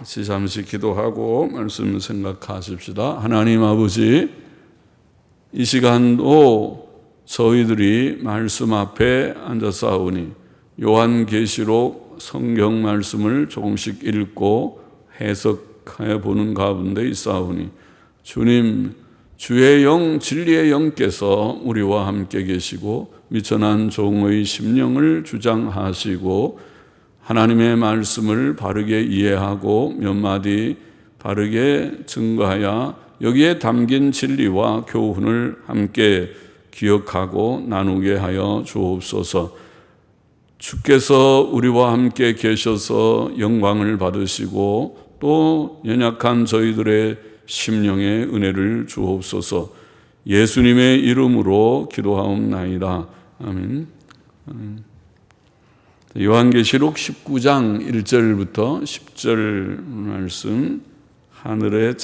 같이 잠시 기도하고 말씀 생각하십시다. 하나님 아버지, 이 시간도 저희들이 말씀 앞에 앉아싸우니 요한계시록 성경 말씀을 조금씩 읽고 해석하여 보는 가운데 있사오니 주님, 주의 영, 진리의 영께서 우리와 함께 계시고 미천한 종의 심령을 주장하시고 하나님의 말씀을 바르게 이해하고 몇 마디 바르게 증거하여 여기에 담긴 진리와 교훈을 함께 기억하고 나누게 하여 주옵소서. 주께서 우리와 함께 계셔서 영광을 받으시고 또 연약한 저희들의 심령에 은혜를 주옵소서. 예수님의 이름으로 기도하옵나이다. 아멘. 요한계시록 19장 1절부터 10절 말씀, 하늘의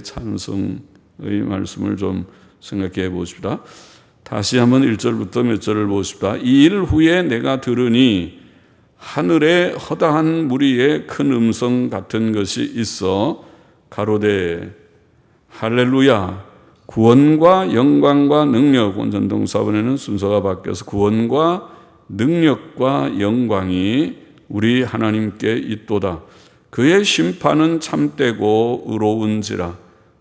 찬송의 말씀을 좀 생각해 보십시다. 다시 한번 1절부터 몇 절을 보십시다. 이 일 후에 내가 들으니 하늘에 허다한 무리의 큰 음성 같은 것이 있어 가로되 할렐루야, 구원과 영광과 능력, 원전동사본에는 순서가 바뀌어서 구원과 능력과 영광이 우리 하나님께 있도다. 그의 심판은 참되고 의로운지라.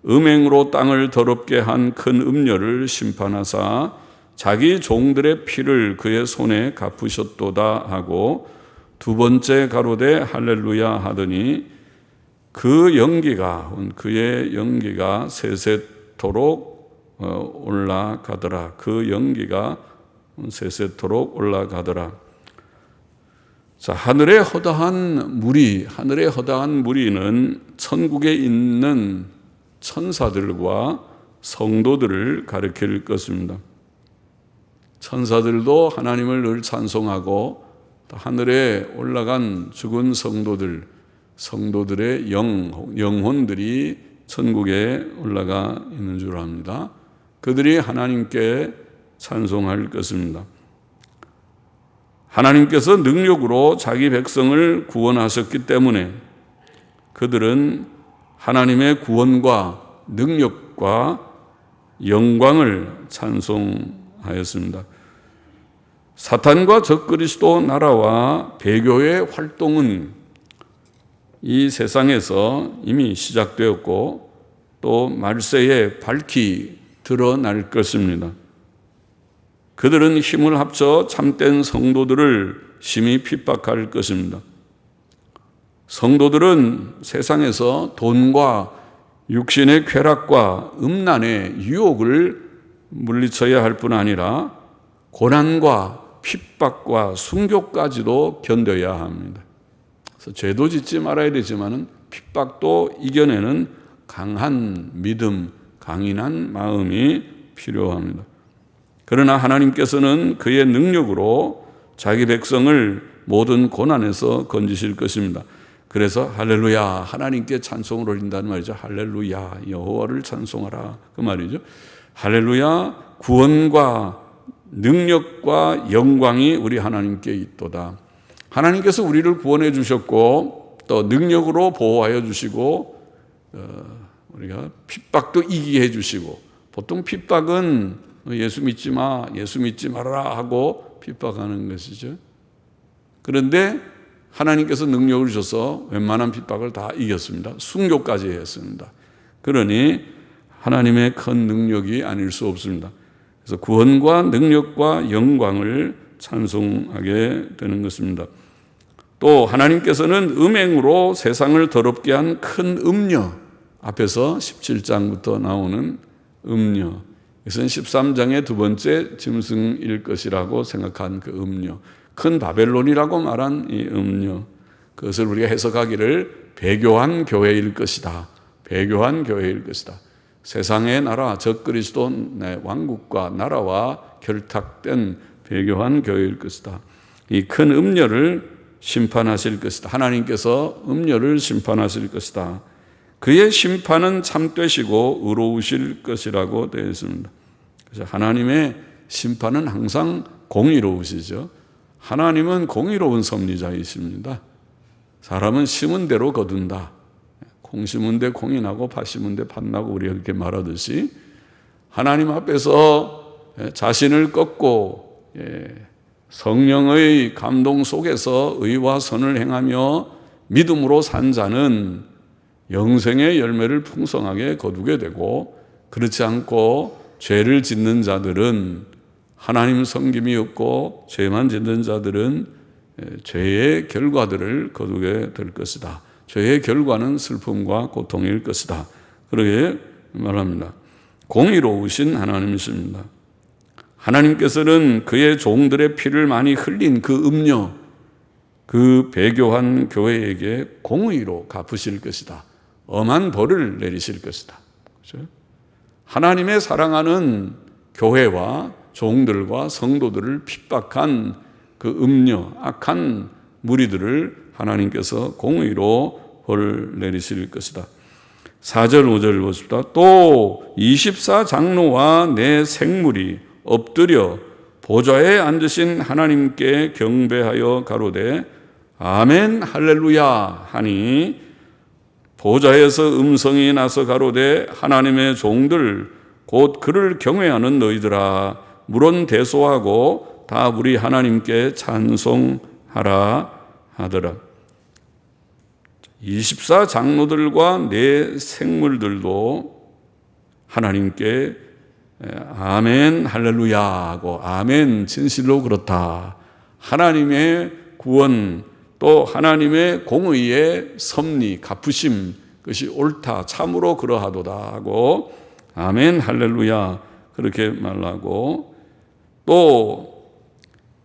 음행으로 땅을 더럽게 한 큰 음녀를 심판하사 자기 종들의 피를 그의 손에 갚으셨도다 하고 두 번째 가로되 할렐루야 하더니 그의 연기가 세세토록 올라가더라. 그 연기가 세세토록 올라가더라. 자, 하늘의 허다한 무리는 천국에 있는 천사들과 성도들을 가리킬 것입니다. 천사들도 하나님을 늘 찬송하고 하늘에 올라간 죽은 성도들의 영혼들이 천국에 올라가 있는 줄 압니다. 그들이 하나님께 찬송할 것입니다. 하나님께서 능력으로 자기 백성을 구원하셨기 때문에 그들은 하나님의 구원과 능력과 영광을 찬송하였습니다. 사탄과 적그리스도 나라와 배교의 활동은 이 세상에서 이미 시작되었고 또 말세에 밝히 드러날 것입니다. 그들은 힘을 합쳐 참된 성도들을 심히 핍박할 것입니다. 성도들은 세상에서 돈과 육신의 쾌락과 음란의 유혹을 물리쳐야 할 뿐 아니라 고난과 핍박과 순교까지도 견뎌야 합니다. 그래서 죄도 짓지 말아야 되지만 핍박도 이겨내는 강한 믿음, 강인한 마음이 필요합니다. 그러나 하나님께서는 그의 능력으로 자기 백성을 모든 고난에서 건지실 것입니다. 그래서 할렐루야, 하나님께 찬송을 올린다는 말이죠. 할렐루야, 여호와를 찬송하라, 그 말이죠. 할렐루야, 구원과 능력과 영광이 우리 하나님께 있도다. 하나님께서 우리를 구원해 주셨고 또 능력으로 보호하여 주시고 우리가 핍박도 이기게 해 주시고, 보통 핍박은 예수 믿지 마, 예수 믿지 말아라 하고 핍박하는 것이죠. 그런데 하나님께서 능력을 주셔서 웬만한 핍박을 다 이겼습니다. 순교까지 했습니다. 그러니 하나님의 큰 능력이 아닐 수 없습니다. 그래서 구원과 능력과 영광을 찬송하게 되는 것입니다. 또 하나님께서는 음행으로 세상을 더럽게 한 큰 음녀, 앞에서 17장부터 나오는 음녀, 이것은 13장의 두 번째 짐승일 것이라고 생각한 그 음녀, 큰 바벨론이라고 말한 이 음녀, 그것을 우리가 해석하기를 배교한 교회일 것이다. 배교한 교회일 것이다. 세상의 나라, 적그리스도의 왕국과 나라와 결탁된 배교한 교회일 것이다. 이 큰 음녀를 심판하실 것이다. 하나님께서 음녀를 심판하실 것이다. 그의 심판은 참되시고 의로우실 것이라고 되어 있습니다. 그래서 하나님의 심판은 항상 공의로우시죠. 하나님은 공의로운 섭리자이십니다. 사람은 심은 대로 거둔다. 콩 심은 데 콩이 나고 팥 심은 데 팥 나고 우리가 그렇게 말하듯이 하나님 앞에서 자신을 꺾고 성령의 감동 속에서 의와 선을 행하며 믿음으로 산 자는 영생의 열매를 풍성하게 거두게 되고, 그렇지 않고 죄를 짓는 자들은, 하나님 섬김이 없고 죄만 짓는 자들은 죄의 결과들을 거두게 될 것이다. 죄의 결과는 슬픔과 고통일 것이다. 그렇게 말합니다. 공의로우신 하나님이십니다. 하나님께서는 그의 종들의 피를 많이 흘린 그 음녀, 그 배교한 교회에게 공의로 갚으실 것이다. 엄한 벌을 내리실 것이다. 그렇죠? 하나님의 사랑하는 교회와 종들과 성도들을 핍박한 그 음녀, 악한 무리들을 하나님께서 공의로 벌 내리실 것이다. 4절 5절 보십시다. 또 24장로와 내 생물이 엎드려 보좌에 앉으신 하나님께 경배하여 가로되 아멘 할렐루야 하니, 보좌에서 음성이 나서 가로되 하나님의 종들 곧 그를 경외하는 너희들아, 물론 대소하고 다 우리 하나님께 찬송하라 하더라. 24장로들과 내 생물들도 하나님께 아멘 할렐루야 하고, 아멘 진실로 그렇다, 하나님의 구원 또 하나님의 공의의 섭리 갚으심 그것이 옳다, 참으로 그러하도다 하고 아멘 할렐루야 그렇게 말하고, 또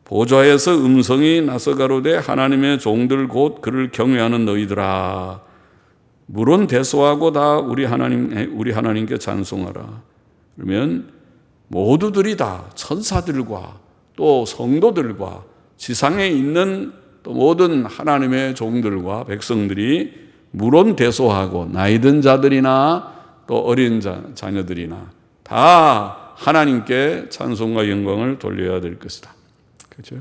보좌에서 음성이 나서 가로되 하나님의 종들 곧 그를 경외하는 너희들아, 물론 대소하고 다 우리 하나님께 찬송하라. 그러면 모두들이 다 천사들과 또 성도들과 지상에 있는 또 모든 하나님의 종들과 백성들이 물론 대소하고, 나이 든 자들이나 또 어린 자녀들이나 다 하나님께 찬송과 영광을 돌려야 될 것이다. 그렇죠?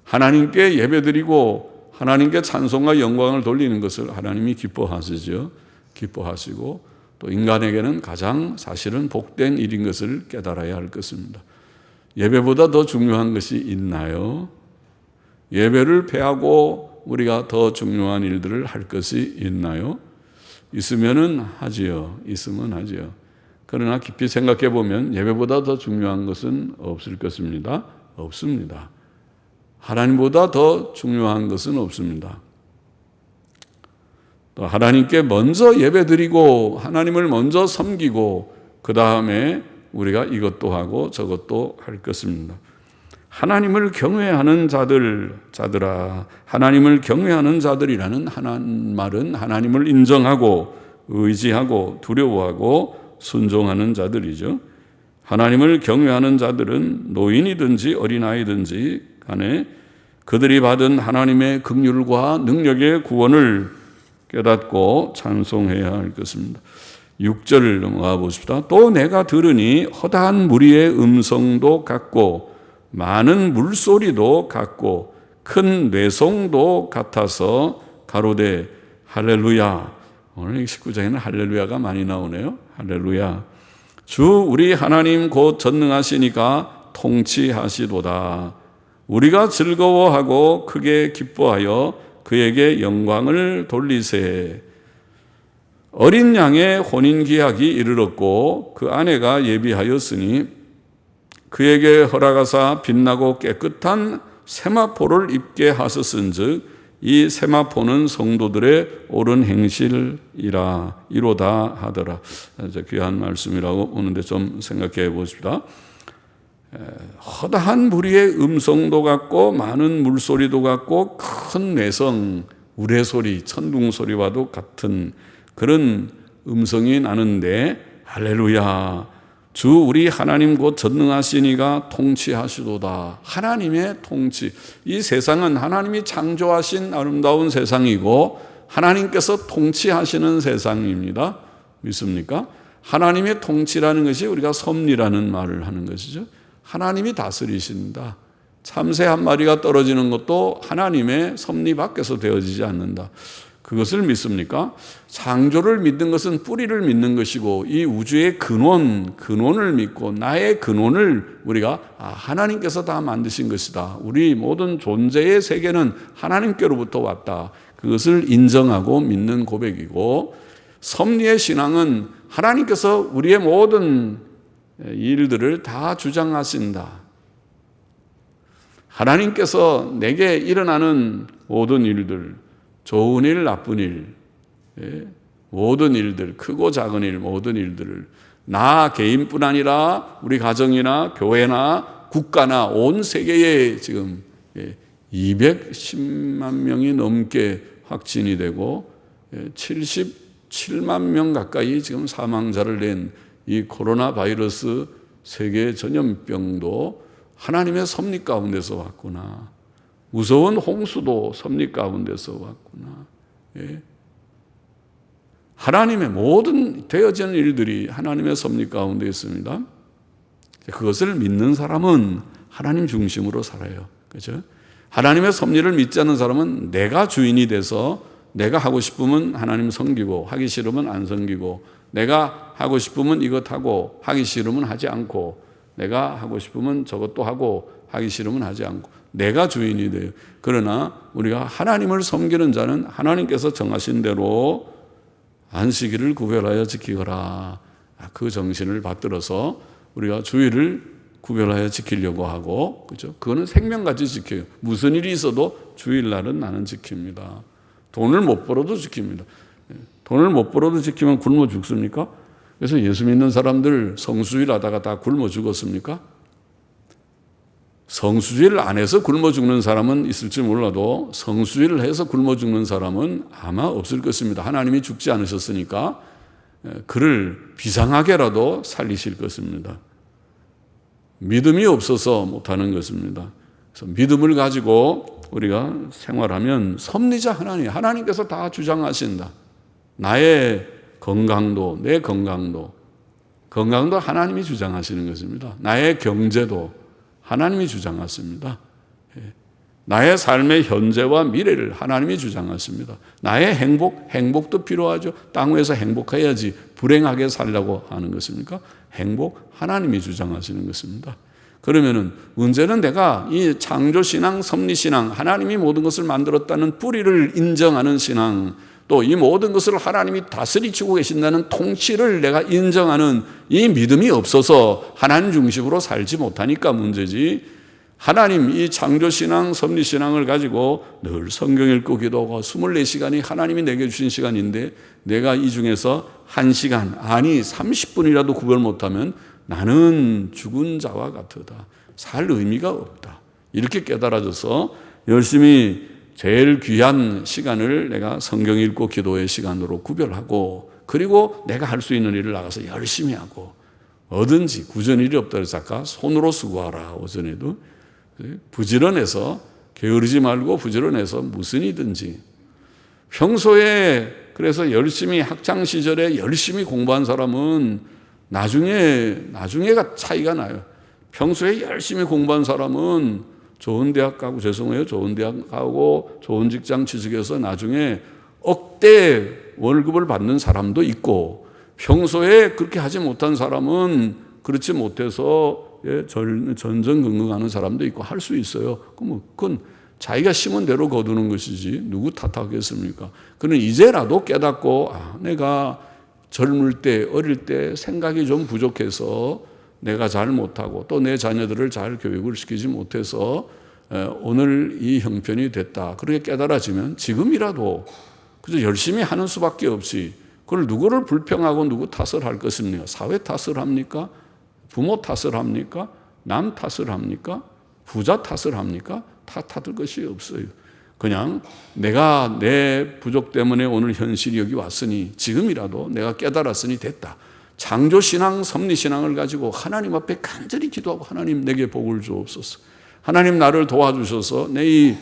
하나님께 예배드리고 하나님께 찬송과 영광을 돌리는 것을 하나님이 기뻐하시죠. 기뻐하시고 또 인간에게는 가장 사실은 복된 일인 것을 깨달아야 할 것입니다. 예배보다 더 중요한 것이 있나요? 예배를 패하고 우리가 더 중요한 일들을 할 것이 있나요? 있으면은 하지요. 있으면 하지요. 그러나 깊이 생각해 보면 예배보다 더 중요한 것은 없을 것입니다. 없습니다. 하나님보다 더 중요한 것은 없습니다. 또 하나님께 먼저 예배드리고 하나님을 먼저 섬기고 그 다음에 우리가 이것도 하고 저것도 할 것입니다. 하나님을 경외하는 자들아, 하나님을 경외하는 자들이라는 말은 하나님을 인정하고 의지하고 두려워하고 순종하는 자들이죠. 하나님을 경외하는 자들은 노인이든지 어린아이든지 간에 그들이 받은 하나님의 긍휼과 능력의 구원을 깨닫고 찬송해야 할 것입니다. 6절 넘어가 보십시다. 또 내가 들으니 허다한 무리의 음성도 같고 많은 물소리도 같고 큰 뇌성도 같아서 가로되 할렐루야. 오늘 19장에는 할렐루야가 많이 나오네요. 할렐루야. 주 우리 하나님 곧 전능하시니까 통치하시도다. 우리가 즐거워하고 크게 기뻐하여 그에게 영광을 돌리세. 어린 양의 혼인기약이 이르렀고 그 아내가 예비하였으니 그에게 허락하사 빛나고 깨끗한 세마포를 입게 하셨은즉 이 세마포는 성도들의 옳은 행실이라 이로다 하더라. 귀한 말씀이라고 오는데 좀 생각해 보십시다. 허다한 무리의 음성도 같고 많은 물소리도 같고 큰 뇌성, 우레소리, 천둥소리와도 같은 그런 음성이 나는데 할렐루야, 주 우리 하나님 곧 전능하시니가 통치하시도다. 하나님의 통치. 이 세상은 하나님이 창조하신 아름다운 세상이고 하나님께서 통치하시는 세상입니다. 믿습니까? 하나님의 통치라는 것이 우리가 섭리라는 말을 하는 것이죠. 하나님이 다스리신다. 참새 한 마리가 떨어지는 것도 하나님의 섭리 밖에서 되어지지 않는다. 그것을 믿습니까? 창조를 믿는 것은 뿌리를 믿는 것이고 이 우주의 근원을 믿고 나의 근원을 우리가 하나님께서 다 만드신 것이다. 우리 모든 존재의 세계는 하나님께로부터 왔다. 그것을 인정하고 믿는 고백이고, 섭리의 신앙은 하나님께서 우리의 모든 일들을 다 주장하신다. 하나님께서 내게 일어나는 모든 일들, 좋은 일, 나쁜 일, 모든 일들, 크고 작은 일, 모든 일들을 나 개인뿐 아니라 우리 가정이나 교회나 국가나 온 세계에 지금 210만 명이 넘게 확진이 되고 77만 명 가까이 지금 사망자를 낸 이 코로나 바이러스 세계 전염병도 하나님의 섭리 가운데서 왔구나. 무서운 홍수도 섭리 가운데서 왔구나. 하나님의 모든 되어지는 일들이 하나님의 섭리 가운데 있습니다. 그것을 믿는 사람은 하나님 중심으로 살아요. 그렇죠? 하나님의 섭리를 믿지 않는 사람은 내가 주인이 돼서 내가 하고 싶으면 하나님 섬기고 하기 싫으면 안 섬기고, 내가 하고 싶으면 이것 하고 하기 싫으면 하지 않고, 내가 하고 싶으면 저것도 하고 하기 싫으면 하지 않고, 내가 주인이 돼요. 그러나 우리가 하나님을 섬기는 자는 하나님께서 정하신 대로 안식일을 구별하여 지키거라. 그 정신을 받들어서 우리가 주일을 구별하여 지키려고 하고, 그죠? 그거는 생명같이 지켜요. 무슨 일이 있어도 주일날은 나는 지킵니다. 돈을 못 벌어도 지킵니다. 돈을 못 벌어도 지키면 굶어 죽습니까? 그래서 예수 믿는 사람들 성수일 하다가 다 굶어 죽었습니까? 성수일 안 해서 굶어 죽는 사람은 있을지 몰라도 성수일을 해서 굶어 죽는 사람은 아마 없을 것입니다. 하나님이 죽지 않으셨으니까 그를 비상하게라도 살리실 것입니다. 믿음이 없어서 못하는 것입니다. 그래서 믿음을 가지고 우리가 생활하면 섭리자 하나님께서 다 주장하신다. 나의 건강도, 내 건강도 하나님이 주장하시는 것입니다. 나의 경제도 하나님이 주장하십니다. 나의 삶의 현재와 미래를 하나님이 주장하십니다. 나의 행복도 필요하죠. 땅 위에서 행복해야지 불행하게 살려고 하는 것입니까? 행복 하나님이 주장하시는 것입니다. 그러면은 문제는 내가 이 창조신앙, 섭리신앙, 하나님이 모든 것을 만들었다는 뿌리를 인정하는 신앙, 또 이 모든 것을 하나님이 다스리시고 계신다는 통치를 내가 인정하는 이 믿음이 없어서 하나님 중심으로 살지 못하니까 문제지. 하나님 이 창조신앙, 섭리신앙을 가지고 늘 성경 읽고 기도하고 24시간이 하나님이 내게 주신 시간인데 내가 이 중에서 1시간, 아니 30분이라도 구별 못하면 나는 죽은 자와 같으다. 살 의미가 없다. 이렇게 깨달아져서 열심히 제일 귀한 시간을 내가 성경 읽고 기도의 시간으로 구별하고, 그리고 내가 할 수 있는 일을 나가서 열심히 하고, 뭐든지 구전 일이 없다 그래서 아까 손으로 수고하라 오전에도 부지런해서 게으르지 말고 부지런해서 무슨 이든지 평소에 그래서 열심히 학창 시절에 열심히 공부한 사람은 나중에가 차이가 나요. 평소에 열심히 공부한 사람은 좋은 대학 가고, 좋은 대학 가고 좋은 직장 취직해서 나중에 억대 월급을 받는 사람도 있고, 평소에 그렇게 하지 못한 사람은 그렇지 못해서 전전긍긍하는 사람도 있고 할 수 있어요. 그건 자기가 심은 대로 거두는 것이지 누구 탓하겠습니까? 그는 이제라도 깨닫고 내가 젊을 때, 어릴 때 생각이 좀 부족해서 내가 잘 못하고 또 내 자녀들을 잘 교육을 시키지 못해서 오늘 이 형편이 됐다. 그렇게 깨달아지면 지금이라도 그저 열심히 하는 수밖에 없이, 그걸 누구를 불평하고 누구 탓을 할 것입니까? 사회 탓을 합니까? 부모 탓을 합니까? 남 탓을 합니까? 부자 탓을 합니까? 탓할 것이 없어요. 그냥 내가 내 부족 때문에 오늘 현실이 여기 왔으니 지금이라도 내가 깨달았으니 됐다. 창조신앙, 섭리신앙을 가지고 하나님 앞에 간절히 기도하고 하나님 내게 복을 주옵소서. 하나님 나를 도와주셔서 내 이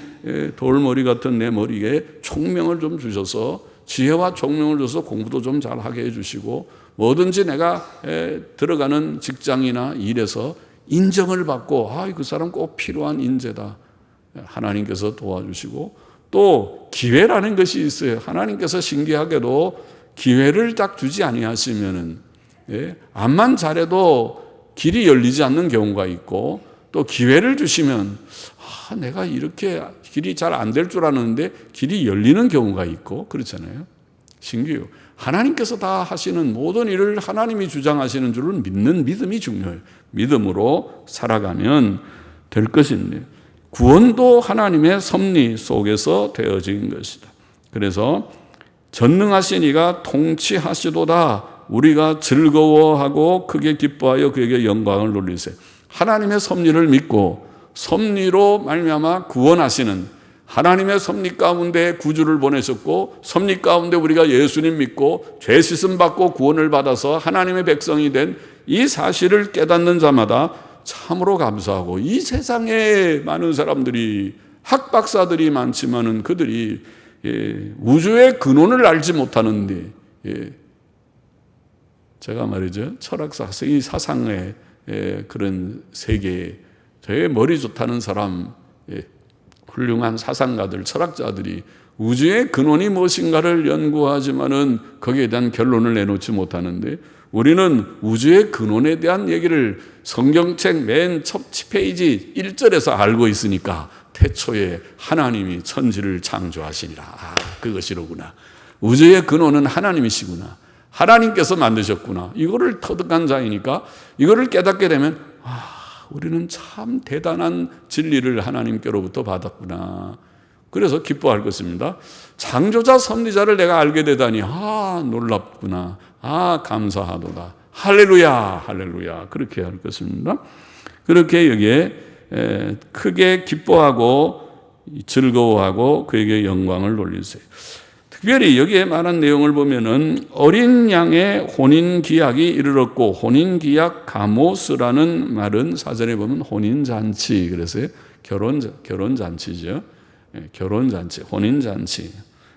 돌머리 같은 내 머리에 총명을 좀 주셔서 지혜와 총명을 줘서 공부도 좀 잘하게 해주시고 뭐든지 내가 들어가는 직장이나 일에서 인정을 받고 그 사람 꼭 필요한 인재다. 하나님께서 도와주시고 또 기회라는 것이 있어요. 하나님께서 신기하게도 기회를 딱 주지 아니하시면은 암만 잘해도 길이 열리지 않는 경우가 있고 또 기회를 주시면 내가 이렇게 길이 잘 안 될 줄 알았는데 길이 열리는 경우가 있고 그렇잖아요. 신기해요. 하나님께서 다 하시는 모든 일을 하나님이 주장하시는 줄을 믿는 믿음이 중요해요. 믿음으로 살아가면 될 것인데 구원도 하나님의 섭리 속에서 되어진 것이다. 그래서 전능하신 이가 통치하시도다. 우리가 즐거워하고 크게 기뻐하여 그에게 영광을 돌리세요. 하나님의 섭리를 믿고 섭리로 말미암아 구원하시는 하나님의 섭리 가운데 구주를 보내셨고 섭리 가운데 우리가 예수님 믿고 죄 씻음 받고 구원을 받아서 하나님의 백성이 된 이 사실을 깨닫는 자마다 참으로 감사하고 이 세상에 많은 사람들이 학박사들이 많지만은 그들이 우주의 근원을 알지 못하는데 제가 말이죠 철학사 이 사상의 그런 세계에 되게 머리 좋다는 사람 훌륭한 사상가들 철학자들이 우주의 근원이 무엇인가를 연구하지만은 거기에 대한 결론을 내놓지 못하는데 우리는 우주의 근원에 대한 얘기를 성경책 맨 첫 페이지 1절에서 알고 있으니까 태초에 하나님이 천지를 창조하시니라. 그것이로구나. 우주의 근원은 하나님이시구나. 하나님께서 만드셨구나. 이거를 터득한 자이니까 이거를 깨닫게 되면 우리는 참 대단한 진리를 하나님께로부터 받았구나. 그래서 기뻐할 것입니다. 창조자 섭리자를 내가 알게 되다니 놀랍구나. 감사하도다. 할렐루야 할렐루야 그렇게 할 것입니다. 그렇게 여기에 크게 기뻐하고 즐거워하고 그에게 영광을 돌리세요. 특별히 여기에 말한 내용을 보면은 어린 양의 혼인기약이 이르렀고 혼인기약 가모스라는 말은 사전에 보면 혼인잔치 그래서 결혼잔치죠. 결혼잔치, 혼인잔치.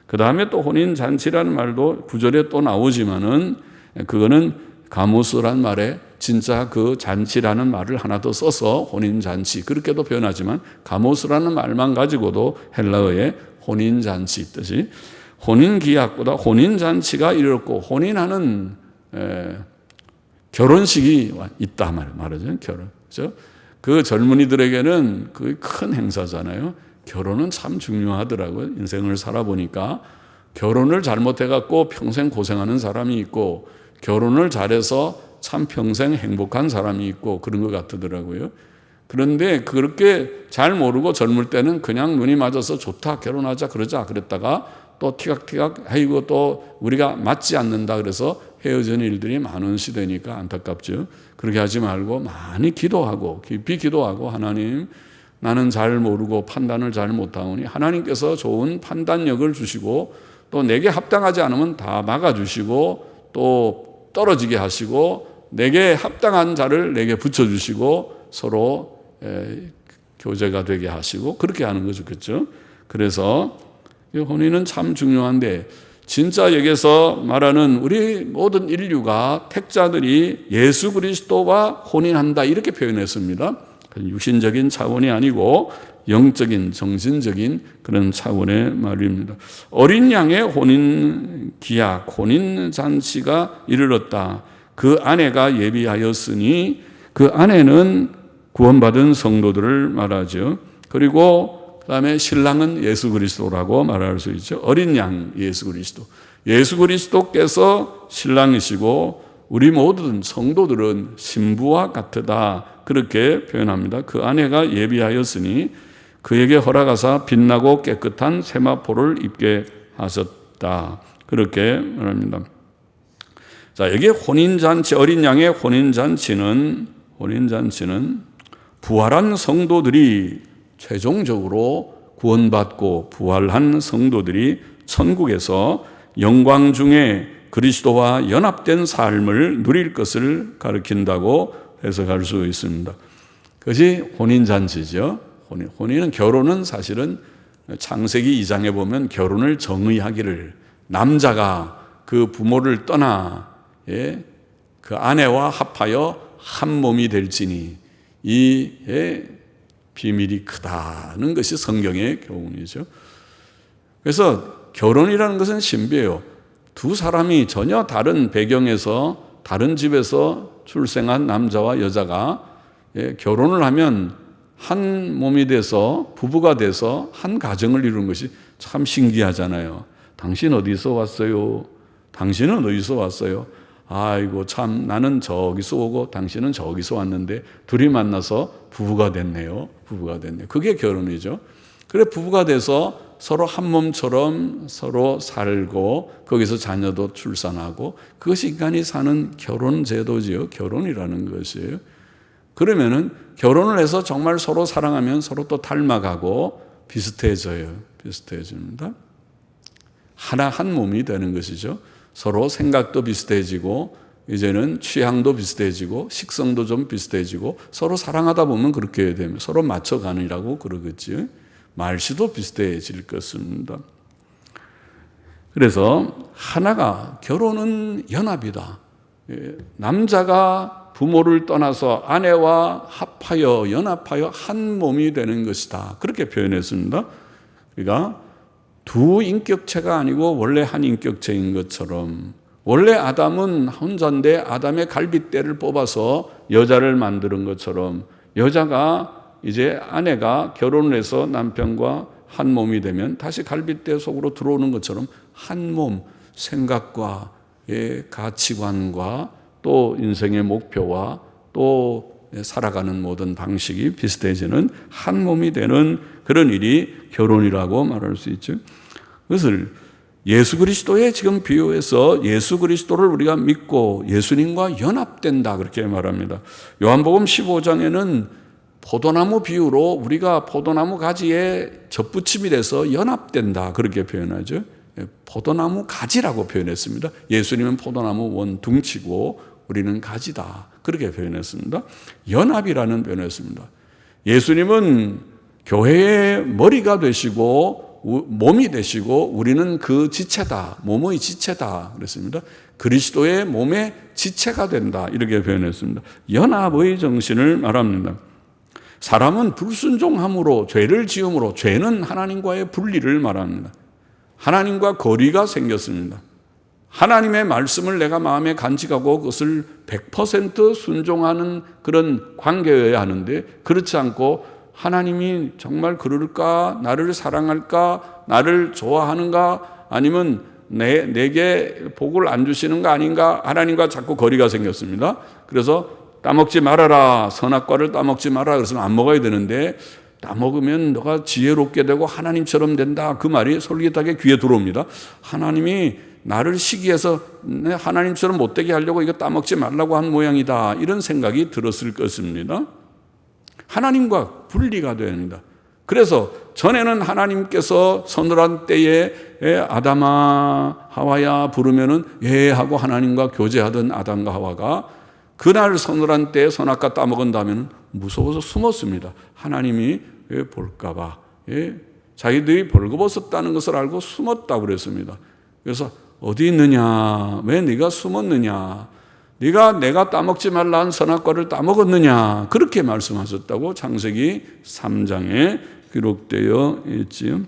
그 다음에 또 혼인잔치라는 말도 구절에 또 나오지만은 그거는 가모스란 말에 진짜 그 잔치라는 말을 하나 더 써서 혼인잔치 그렇게도 표현하지만 가모스라는 말만 가지고도 헬라어의 혼인잔치 뜻이 혼인기약보다 혼인잔치가 이르렀고 혼인하는 결혼식이 있다 말이죠. 결혼. 그렇죠? 그 젊은이들에게는 그게 큰 행사잖아요. 결혼은 참 중요하더라고요. 인생을 살아보니까 결혼을 잘못해갖고 평생 고생하는 사람이 있고 결혼을 잘해서 참 평생 행복한 사람이 있고 그런 것 같더라고요. 그런데 그렇게 잘 모르고 젊을 때는 그냥 눈이 맞아서 좋다 결혼하자 그러자 그랬다가 또 티각티각 아이고 또 우리가 맞지 않는다 그래서 헤어지는 일들이 많은 시대니까 안타깝죠. 그렇게 하지 말고 많이 기도하고 깊이 기도하고 하나님 나는 잘 모르고 판단을 잘 못하오니 하나님께서 좋은 판단력을 주시고 또 내게 합당하지 않으면 다 막아주시고 또 떨어지게 하시고 내게 합당한 자를 내게 붙여주시고 서로 교제가 되게 하시고 그렇게 하는 거 좋겠죠. 그래서 혼인은 참 중요한데 진짜 여기서 말하는 우리 모든 인류가 택자들이 예수 그리스도와 혼인한다 이렇게 표현했습니다. 육신적인 차원이 아니고 영적인 정신적인 그런 차원의 말입니다. 어린 양의 혼인 기약, 혼인 잔치가 이르렀다. 그 아내가 예비하였으니 그 아내는 구원받은 성도들을 말하죠. 그리고 그다음에 신랑은 예수 그리스도라고 말할 수 있죠. 어린 양 예수 그리스도. 예수 그리스도께서 신랑이시고 우리 모든 성도들은 신부와 같으다. 그렇게 표현합니다. 그 아내가 예비하였으니 그에게 허락하사 빛나고 깨끗한 세마포를 입게 하셨다. 그렇게 말합니다. 자, 여기 혼인잔치, 어린 양의 혼인잔치는 부활한 성도들이 최종적으로 구원받고 부활한 성도들이 천국에서 영광 중에 그리스도와 연합된 삶을 누릴 것을 가리킨다고 해석할 수 있습니다. 그것이 혼인잔치죠. 혼인은 결혼은 사실은 창세기 2장에 보면 결혼을 정의하기를 남자가 그 부모를 떠나 그 아내와 합하여 한 몸이 될지니 이의 비밀이 크다는 것이 성경의 교훈이죠. 그래서 결혼이라는 것은 신비해요. 두 사람이 전혀 다른 배경에서 다른 집에서 출생한 남자와 여자가 결혼을 하면 한 몸이 돼서 부부가 돼서 한 가정을 이루는 것이 참 신기하잖아요. 당신 어디서 왔어요? 당신은 어디서 왔어요? 아이고 참 나는 저기서 오고 당신은 저기서 왔는데 둘이 만나서 부부가 됐네요. 부부가 됐네요. 그게 결혼이죠. 그래 부부가 돼서 서로 한 몸처럼 서로 살고 거기서 자녀도 출산하고 그것이 인간이 사는 결혼 제도지요. 결혼이라는 것이에요. 그러면은 결혼을 해서 정말 서로 사랑하면 서로 또 닮아가고 비슷해져요. 비슷해집니다. 하나 한 몸이 되는 것이죠. 서로 생각도 비슷해지고 이제는 취향도 비슷해지고 식성도 좀 비슷해지고 서로 사랑하다 보면 그렇게 되면 서로 맞춰가느라고 그러겠지. 말씨도 비슷해질 것입니다. 그래서 하나가 결혼은 연합이다. 남자가 부모를 떠나서 아내와 합하여 연합하여 한 몸이 되는 것이다. 그렇게 표현했습니다. 그러니까 두 인격체가 아니고 원래 한 인격체인 것처럼 원래 아담은 혼자인데 아담의 갈빗대를 뽑아서 여자를 만드는 것처럼 여자가 이제 아내가 결혼을 해서 남편과 한 몸이 되면 다시 갈빗대 속으로 들어오는 것처럼 한 몸, 생각과 가치관과 또 인생의 목표와 또 살아가는 모든 방식이 비슷해지는 한 몸이 되는 그런 일이 결혼이라고 말할 수 있죠. 그것을 예수 그리스도에 지금 비유해서 예수 그리스도를 우리가 믿고 예수님과 연합된다 그렇게 말합니다. 요한복음 15장에는 포도나무 비유로 우리가 포도나무 가지에 접붙임이 돼서 연합된다 그렇게 표현하죠. 포도나무 가지라고 표현했습니다. 예수님은 포도나무 원둥치고 우리는 가지다 그렇게 표현했습니다. 연합이라는 표현을 했습니다. 예수님은 교회의 머리가 되시고 몸이 되시고 우리는 그 지체다. 몸의 지체다 그랬습니다. 그리스도의 몸의 지체가 된다 이렇게 표현했습니다. 연합의 정신을 말합니다. 사람은 불순종함으로 죄를 지음으로 죄는 하나님과의 분리를 말합니다. 하나님과 거리가 생겼습니다. 하나님의 말씀을 내가 마음에 간직하고 그것을 100% 순종하는 그런 관계여야 하는데 그렇지 않고 하나님이 정말 그럴까? 나를 사랑할까? 나를 좋아하는가? 아니면 내게 복을 안 주시는 거 아닌가? 하나님과 자꾸 거리가 생겼습니다. 그래서 따먹지 말아라. 선악과를 따먹지 마라. 그래서 안 먹어야 되는데 따먹으면 너가 지혜롭게 되고 하나님처럼 된다. 그 말이 솔깃하게 귀에 들어옵니다. 하나님이 나를 시기해서 하나님처럼 못되게 하려고 이거 따먹지 말라고 한 모양이다. 이런 생각이 들었을 것입니다. 하나님과 분리가 되어야 합니다. 그래서 전에는 하나님께서 서늘한 때에 아담아 하와야 부르면은 예 하고 하나님과 교제하던 아담과 하와가 그날 서늘한 때에 선악과 따먹은다면 무서워서 숨었습니다. 하나님이 볼까 봐. 자기들이 벌거벗었다는 것을 알고 숨었다고 그랬습니다. 그래서 어디 있느냐? 왜 네가 숨었느냐? 네가 내가 따먹지 말라 한 선악과를 따먹었느냐? 그렇게 말씀하셨다고 창세기 3장에 기록되어 있지요.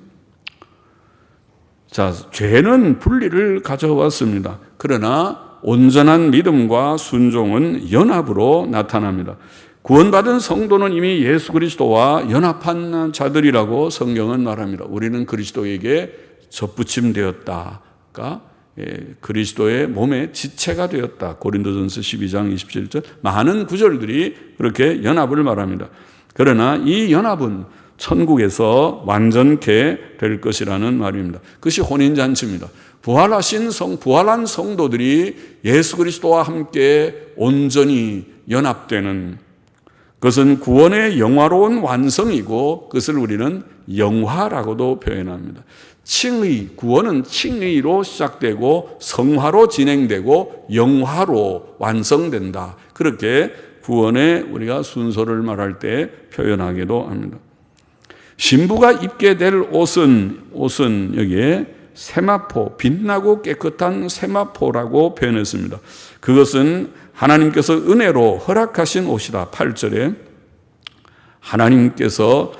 자, 죄는 분리를 가져왔습니다. 그러나 온전한 믿음과 순종은 연합으로 나타납니다. 구원받은 성도는 이미 예수 그리스도와 연합한 자들이라고 성경은 말합니다. 우리는 그리스도에게 접붙임되었다. 그리스도의 몸의 지체가 되었다. 고린도전서 12장 27절 많은 구절들이 그렇게 연합을 말합니다. 그러나 이 연합은 천국에서 완전케 될 것이라는 말입니다. 그것이 혼인잔치입니다. 부활한 성도들이 예수 그리스도와 함께 온전히 연합되는 그것은 구원의 영화로운 완성이고 그것을 우리는 영화라고도 표현합니다. 구원은 칭의로 시작되고 성화로 진행되고 영화로 완성된다. 그렇게 구원의 우리가 순서를 말할 때 표현하기도 합니다. 신부가 입게 될 옷은 여기에 세마포, 빛나고 깨끗한 세마포라고 표현했습니다. 그것은 하나님께서 은혜로 허락하신 옷이다. 8절에 하나님께서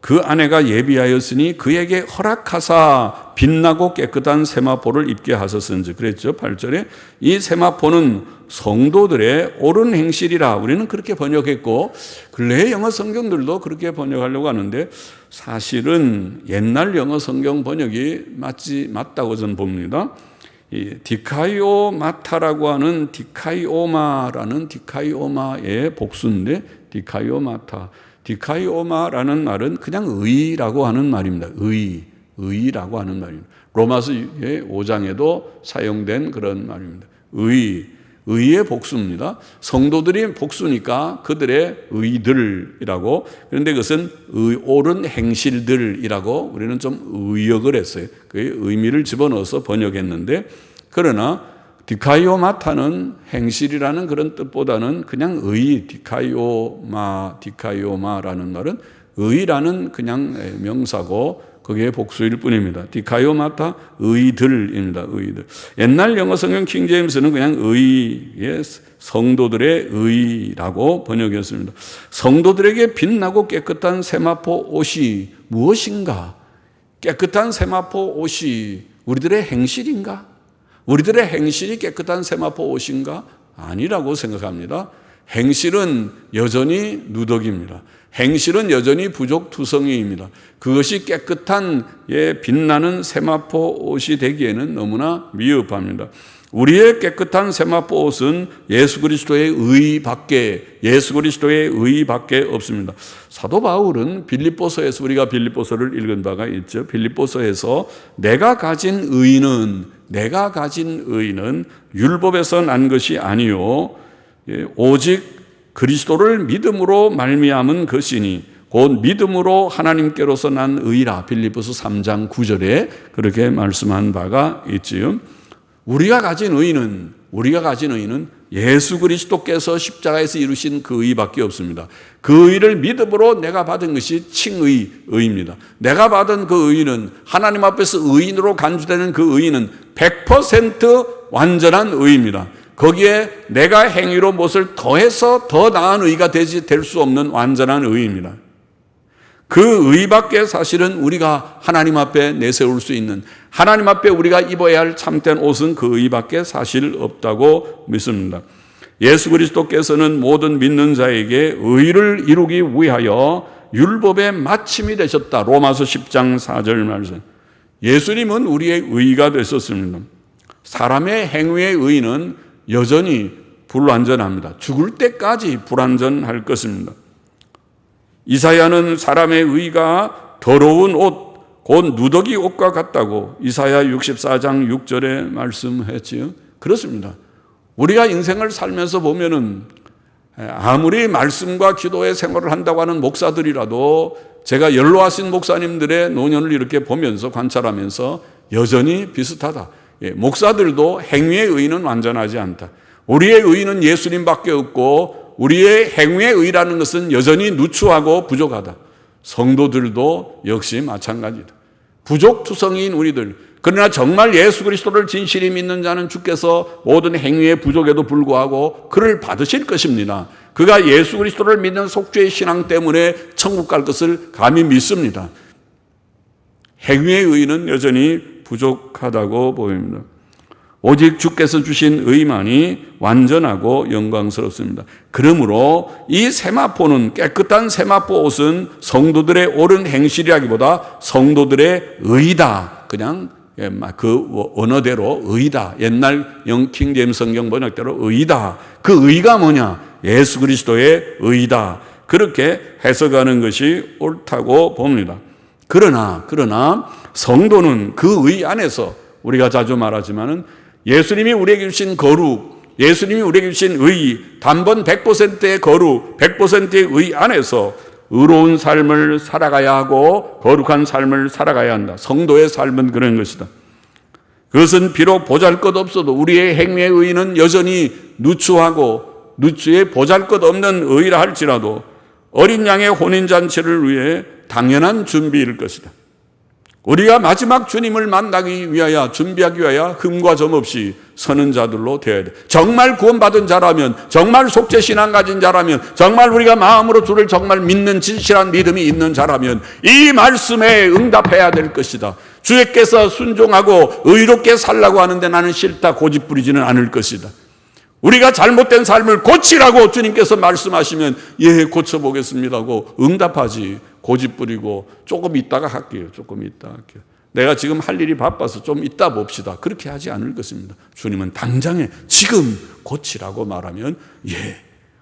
그 아내가 예비하였으니 그에게 허락하사 빛나고 깨끗한 세마포를 입게 하셨은지 그랬죠. 8절에 이 세마포는 성도들의 옳은 행실이라 우리는 그렇게 번역했고 근래의 영어 성경들도 그렇게 번역하려고 하는데 사실은 옛날 영어 성경 번역이 맞다고 저는 봅니다. 이 디카이오마타라고 하는 디카이오마라는 디카이오마의 복수인데 디카이오마타 디카이오마라는 말은 그냥 의라고 하는 말입니다. 의라고 하는 말입니다. 로마서의 5장에도 사용된 그런 말입니다. 의의 복수입니다. 성도들이 복수니까 그들의 의들이라고. 그런데 그것은 옳은 행실들이라고 우리는 좀 의역을 했어요. 그 의미를 집어넣어서 번역했는데 그러나 디카이오마타는 행실이라는 그런 뜻보다는 그냥 디카이오마라는 말은 의라는 그냥 명사고 그게 복수일 뿐입니다. 디카이오마타 의들입니다. 의들. 옛날 영어 성경 킹제임스는 그냥 의의 성도들의 의라고 번역했습니다. 성도들에게 빛나고 깨끗한 세마포 옷이 무엇인가? 깨끗한 세마포 옷이 우리들의 행실인가? 우리들의 행실이 깨끗한 세마포 옷인가? 아니라고 생각합니다. 행실은 여전히 누더기입니다. 행실은 여전히 부족투성이입니다. 그것이 깨끗한 빛나는 세마포 옷이 되기에는 너무나 미흡합니다. 우리의 깨끗한 세마포 옷은 예수 그리스도의 의밖에 없습니다. 사도 바울은 빌립보서에서 우리가 빌립보서를 읽은 바가 있죠. 빌립보서에서 내가 가진 의는 율법에서 난 것이 아니요 오직 그리스도를 믿음으로 말미암은 것이니 곧 믿음으로 하나님께로서 난 의라. 빌립보서 3장 9절에 그렇게 말씀한 바가 있지요. 우리가 가진 의는 예수 그리스도께서 십자가에서 이루신 그 의밖에 없습니다. 그 의를 믿음으로 내가 받은 것이 칭의입니다. 내가 받은 그 의는 하나님 앞에서 의인으로 간주되는 그 의는 100% 완전한 의입니다. 거기에 내가 행위로 무엇을 더해서 더 나은 의가 될 수 없는 완전한 의입니다. 그 의밖에 사실은 우리가 하나님 앞에 내세울 수 있는 하나님 앞에 우리가 입어야 할 참된 옷은 그 의밖에 사실 없다고 믿습니다. 예수 그리스도께서는 모든 믿는 자에게 의를 이루기 위하여 율법의 마침이 되셨다. 로마서 10장 4절 말씀. 예수님은 우리의 의가 되셨습니다. 사람의 행위의 의는 여전히 불완전합니다. 죽을 때까지 불완전할 것입니다. 이사야는 사람의 의가 더러운 옷, 곧 누더기 옷과 같다고 이사야 64장 6절에 말씀했지요. 그렇습니다. 우리가 인생을 살면서 보면은 아무리 말씀과 기도의 생활을 한다고 하는 목사들이라도 제가 연로하신 목사님들의 노년을 이렇게 보면서 관찰하면서 여전히 비슷하다. 목사들도 행위의 의는 완전하지 않다. 우리의 의는 예수님밖에 없고 우리의 행위의 의라는 것은 여전히 누추하고 부족하다. 성도들도 역시 마찬가지다. 부족투성이인 우리들. 그러나 정말 예수 그리스도를 진실히 믿는 자는 주께서 모든 행위의 부족에도 불구하고 그를 받으실 것입니다. 그가 예수 그리스도를 믿는 속죄의 신앙 때문에 천국 갈 것을 감히 믿습니다. 행위의 의는 여전히 부족하다고 보입니다. 오직 주께서 주신 의만이 완전하고 영광스럽습니다. 그러므로 이 세마포는 깨끗한 세마포 옷은 성도들의 옳은 행실이라기보다 성도들의 의다. 그냥 그 언어대로 의다. 옛날 킹제임스 성경 번역대로 의다. 그 의가 뭐냐? 예수 그리스도의 의다. 그렇게 해석하는 것이 옳다고 봅니다. 그러나 성도는 그 의 안에서 우리가 자주 말하지만은 예수님이 우리에게 주신 거룩, 예수님이 우리에게 주신 의, 단번 100%의 거룩, 100%의 의 안에서 의로운 삶을 살아가야 하고 거룩한 삶을 살아가야 한다. 성도의 삶은 그런 것이다. 그것은 비록 보잘것없어도 우리의 행위의 의는 여전히 누추하고 누추에 보잘것없는 의라 할지라도 어린 양의 혼인잔치를 위해 당연한 준비일 것이다. 우리가 마지막 주님을 만나기 위하여 준비하기 위하여 흠과 점 없이 서는 자들로 되어야 돼. 정말 구원받은 자라면, 정말 속죄신앙 가진 자라면, 정말 우리가 마음으로 주를 정말 믿는 진실한 믿음이 있는 자라면 이 말씀에 응답해야 될 것이다. 주께서 순종하고 의롭게 살라고 하는데 나는 싫다 고집 부리지는 않을 것이다. 우리가 잘못된 삶을 고치라고 주님께서 말씀하시면 예, 고쳐보겠습니다 하고 응답하지, 고집 부리고 조금 있다가 할게요, 조금 있다가 할게요, 내가 지금 할 일이 바빠서 좀 이따 봅시다, 그렇게 하지 않을 것입니다. 주님은 당장에 지금 고치라고 말하면 예,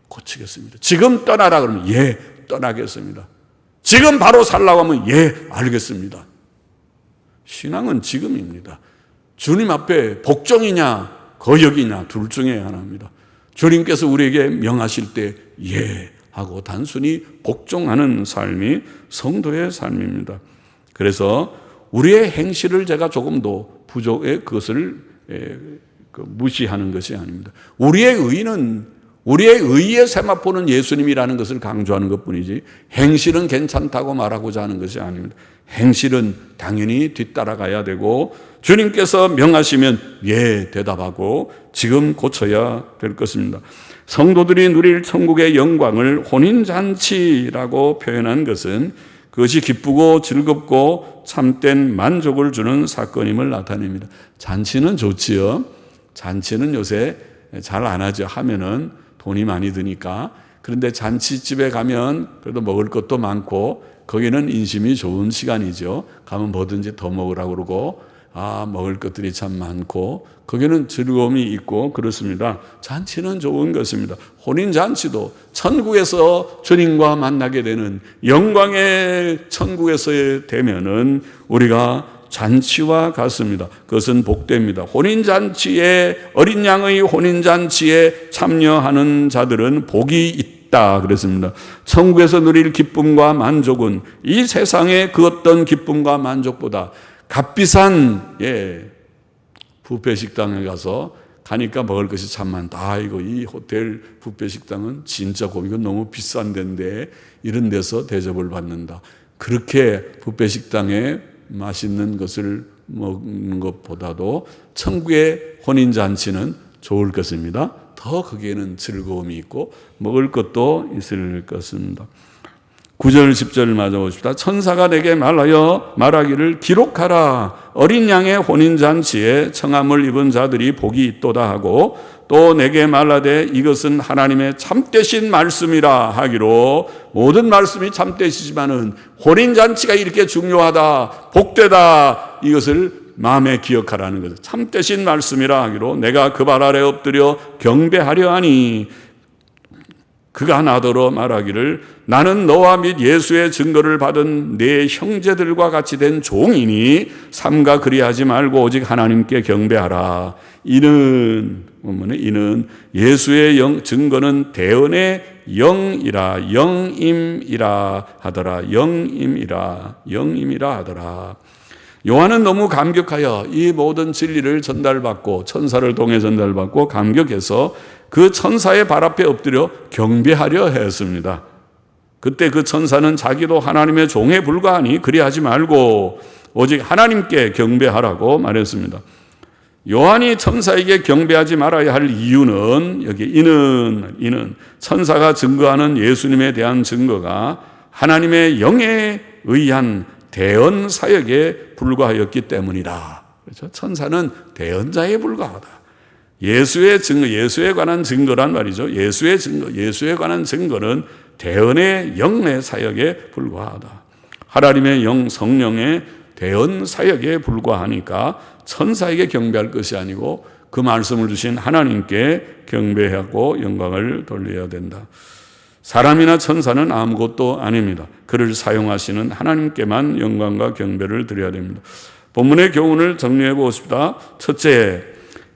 고치겠습니다. 지금 떠나라 그러면 예, 떠나겠습니다. 지금 바로 살라고 하면 예, 알겠습니다. 신앙은 지금입니다. 주님 앞에 복종이냐 거역이냐 둘 중에 하나입니다. 주님께서 우리에게 명하실 때 예 하고 단순히 복종하는 삶이 성도의 삶입니다. 그래서 우리의 행실을 제가 조금 더 부족해 그것을 무시하는 것이 아닙니다. 우리의 의는, 우리의 의의 세마포는 예수님이라는 것을 강조하는 것뿐이지 행실은 괜찮다고 말하고자 하는 것이 아닙니다. 행실은 당연히 뒤따라가야 되고 주님께서 명하시면 예 대답하고 지금 고쳐야 될 것입니다. 성도들이 누릴 천국의 영광을 혼인잔치라고 표현한 것은 그것이 기쁘고 즐겁고 참된 만족을 주는 사건임을 나타냅니다. 잔치는 좋지요. 잔치는 요새 잘 안 하죠. 하면은 돈이 많이 드니까. 그런데 잔치집에 가면 그래도 먹을 것도 많고 거기는 인심이 좋은 시간이죠. 가면 뭐든지 더 먹으라고 그러고 먹을 것들이 참 많고 거기는 즐거움이 있고 그렇습니다. 잔치는 좋은 것입니다. 혼인잔치도 천국에서 주님과 만나게 되는 영광의 천국에서 되면은 우리가 잔치와 같습니다. 그것은 복됩니다. 혼인잔치에, 어린 양의 혼인잔치에 참여하는 자들은 복이 있다 그랬습니다. 천국에서 누릴 기쁨과 만족은 이 세상의 그 어떤 기쁨과 만족보다 값비싼 뷔페 식당에 가니까 먹을 것이 참 많다. 이거 이 호텔 뷔페 식당은 진짜 고기가 너무 비싼 데인데 이런 데서 대접을 받는다. 그렇게 뷔페 식당에 맛있는 것을 먹는 것보다도 천국의 혼인잔치는 좋을 것입니다. 더 거기에는 즐거움이 있고 먹을 것도 있을 것입니다. 9절 10절을 맞아보십시다. 천사가 내게 말하기를 기록하라. 어린 양의 혼인잔치에 청함을 입은 자들이 복이 있도다 하고 또 내게 말하되 이것은 하나님의 참되신 말씀이라 하기로 모든 말씀이 참되시지만은 혼인잔치가 이렇게 중요하다, 복되다, 이것을 마음에 기억하라는 것을 참되신 말씀이라 하기로 내가 그 발 아래 엎드려 경배하려 하니 그가 나더러 말하기를 나는 너와 및 예수의 증거를 받은 네 형제들과 같이 된 종이니 삼가 그리하지 말고 오직 하나님께 경배하라. 이는 예수의 증거는 대언의 영이라 영임이라 하더라. 영임이라 하더라. 요한은 너무 감격하여 이 모든 진리를 전달받고 천사를 통해 전달받고 감격해서 그 천사의 발 앞에 엎드려 경배하려 했습니다. 그때 그 천사는 자기도 하나님의 종에 불과하니 그리하지 말고 오직 하나님께 경배하라고 말했습니다. 요한이 천사에게 경배하지 말아야 할 이유는 여기 이는 천사가 증거하는 예수님에 대한 증거가 하나님의 영에 의한 대언 사역에 불과하였기 때문이다. 그렇죠? 천사는 대언자에 불과하다. 예수의 증거, 예수에 관한 증거란 말이죠. 예수의 증거, 예수에 관한 증거는 대언의 영의 사역에 불과하다. 하나님의 영, 성령의 대언 사역에 불과하니까 천사에게 경배할 것이 아니고 그 말씀을 주신 하나님께 경배하고 영광을 돌려야 된다. 사람이나 천사는 아무것도 아닙니다. 그를 사용하시는 하나님께만 영광과 경배를 드려야 됩니다. 본문의 교훈을 정리해 보십시다. 첫째,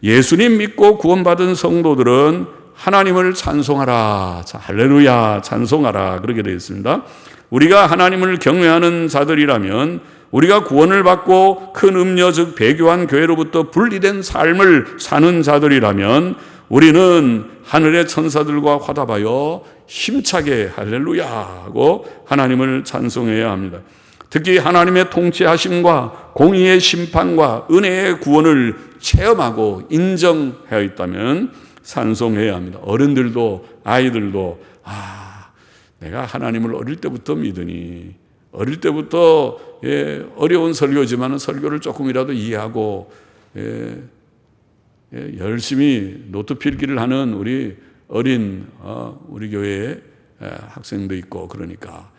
예수님 믿고 구원받은 성도들은 하나님을 찬송하라. 자, 할렐루야, 찬송하라. 그렇게 되어 있습니다. 우리가 하나님을 경외하는 자들이라면 우리가 구원을 받고 큰 음녀 즉 배교한 교회로부터 분리된 삶을 사는 자들이라면 우리는 하늘의 천사들과 화답하여 힘차게 할렐루야 하고 하나님을 찬송해야 합니다. 특히 하나님의 통치하심과 공의의 심판과 은혜의 구원을 체험하고 인정하여 있다면 찬송해야 합니다. 어른들도 아이들도 내가 하나님을 어릴 때부터 믿으니, 어릴 때부터 어려운 설교지만 설교를 조금이라도 이해하고 열심히 노트 필기를 하는 우리 어린 우리 교회에 학생도 있고, 그러니까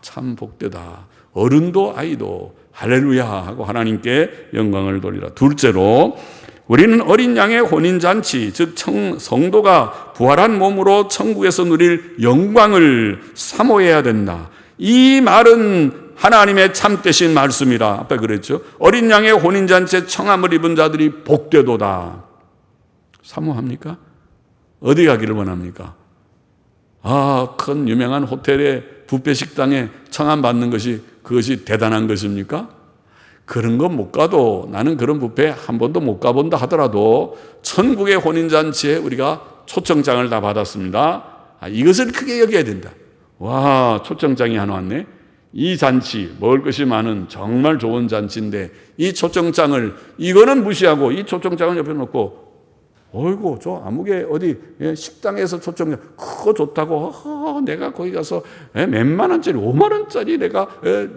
참 복되다. 어른도 아이도 할렐루야 하고 하나님께 영광을 돌리라. 둘째로, 우리는 어린 양의 혼인잔치, 즉 성도가 부활한 몸으로 천국에서 누릴 영광을 사모해야 된다. 이 말은 하나님의 참되신 말씀이라. 앞에 그랬죠. 어린 양의 혼인잔치에 청함을 입은 자들이 복되도다. 사모합니까? 어디 가기를 원합니까? 큰 유명한 호텔의 뷔페 식당에 청함 받는 것이 그것이 대단한 것입니까? 그런 건 못 가도, 나는 그런 뷔페 한 번도 못 가본다 하더라도 천국의 혼인잔치에 우리가 초청장을 다 받았습니다. 이것을 크게 여겨야 된다. 와, 초청장이 하나 왔네. 이 잔치, 먹을 것이 많은 정말 좋은 잔치인데 이 초청장을, 이거는 무시하고 이 초청장을 옆에 놓고, 어이구, 저 아무개 어디 식당에서 초청장 그거 좋다고, 내가 거기 가서 몇만 원짜리, 5만 원짜리 내가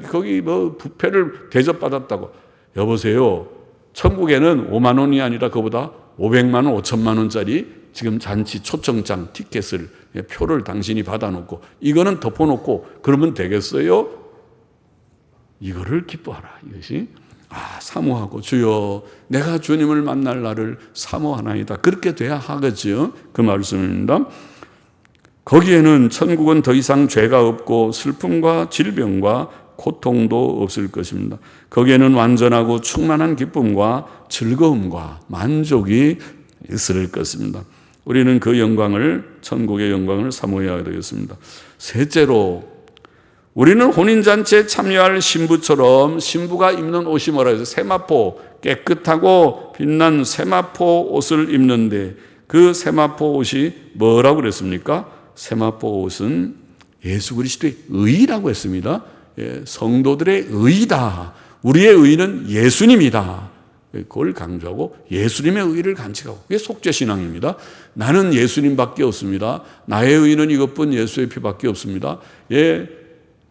거기 뭐 뷔페를 대접받았다고. 여보세요, 천국에는 5만 원이 아니라 그보다 500만 원, 5천만 원짜리 지금 잔치 초청장 티켓을, 표를 당신이 받아놓고 이거는 덮어놓고 그러면 되겠어요? 이거를 기뻐하라. 이것이 사모하고, 주여 내가 주님을 만날 날을 사모하나이다. 그렇게 돼야 하겠죠. 그 말씀입니다. 거기에는 천국은 더 이상 죄가 없고 슬픔과 질병과 고통도 없을 것입니다. 거기에는 완전하고 충만한 기쁨과 즐거움과 만족이 있을 것입니다. 우리는 그 영광을, 천국의 영광을 사모해야 되겠습니다. 셋째로, 우리는 혼인잔치에 참여할 신부처럼, 신부가 입는 옷이 뭐라 해서 세마포, 깨끗하고 빛난 세마포 옷을 입는데, 그 세마포 옷이 뭐라고 그랬습니까? 세마포 옷은 예수 그리스도의 의라고 했습니다. 성도들의 의다. 우리의 의는 예수님이다. 그걸 강조하고 예수님의 의를 간직하고, 그게 속죄신앙입니다. 나는 예수님밖에 없습니다. 나의 의는 이것뿐 예수의 피밖에 없습니다.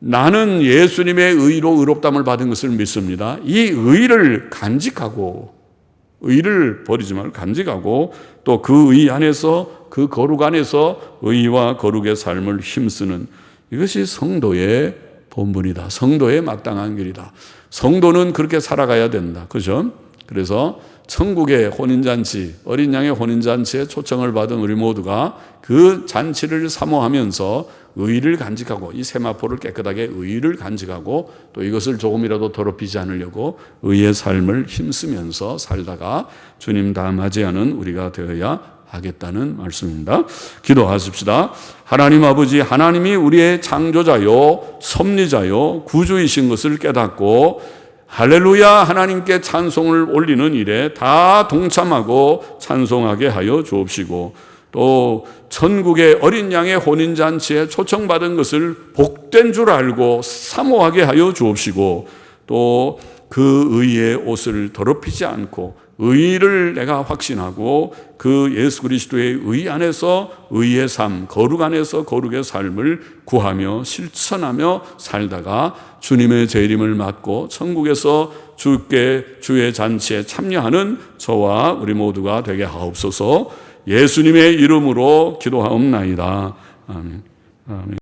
나는 예수님의 의로 의롭다함을 받은 것을 믿습니다. 이 의를 간직하고, 의를 버리지 말고 간직하고, 또 그 의 안에서, 그 거룩 안에서 의와 거룩의 삶을 힘쓰는, 이것이 성도의 본분이다. 성도의 마땅한 길이다. 성도는 그렇게 살아가야 된다. 그죠? 그래서 천국의 혼인잔치, 어린 양의 혼인잔치에 초청을 받은 우리 모두가 그 잔치를 사모하면서 의를 간직하고, 이 세마포를 깨끗하게 의를 간직하고, 또 이것을 조금이라도 더럽히지 않으려고 의의 삶을 힘쓰면서 살다가 주님 다 맞이하는 우리가 되어야 하겠다는 말씀입니다. 기도하십시다. 하나님 아버지, 하나님이 우리의 창조자요 섭리자요 구주이신 것을 깨닫고 할렐루야 하나님께 찬송을 올리는 일에 다 동참하고 찬송하게 하여 주옵시고, 또 천국의 어린 양의 혼인잔치에 초청받은 것을 복된 줄 알고 사모하게 하여 주옵시고, 또 그 의의 옷을 더럽히지 않고 의를 내가 확신하고 그 예수 그리스도의 의 안에서 의의 삶, 거룩 안에서 거룩의 삶을 구하며 실천하며 살다가 주님의 재림을 맞고 천국에서 주의 잔치에 참여하는 저와 우리 모두가 되게 하옵소서. 예수님의 이름으로 기도하옵나이다. 아멘. 아멘.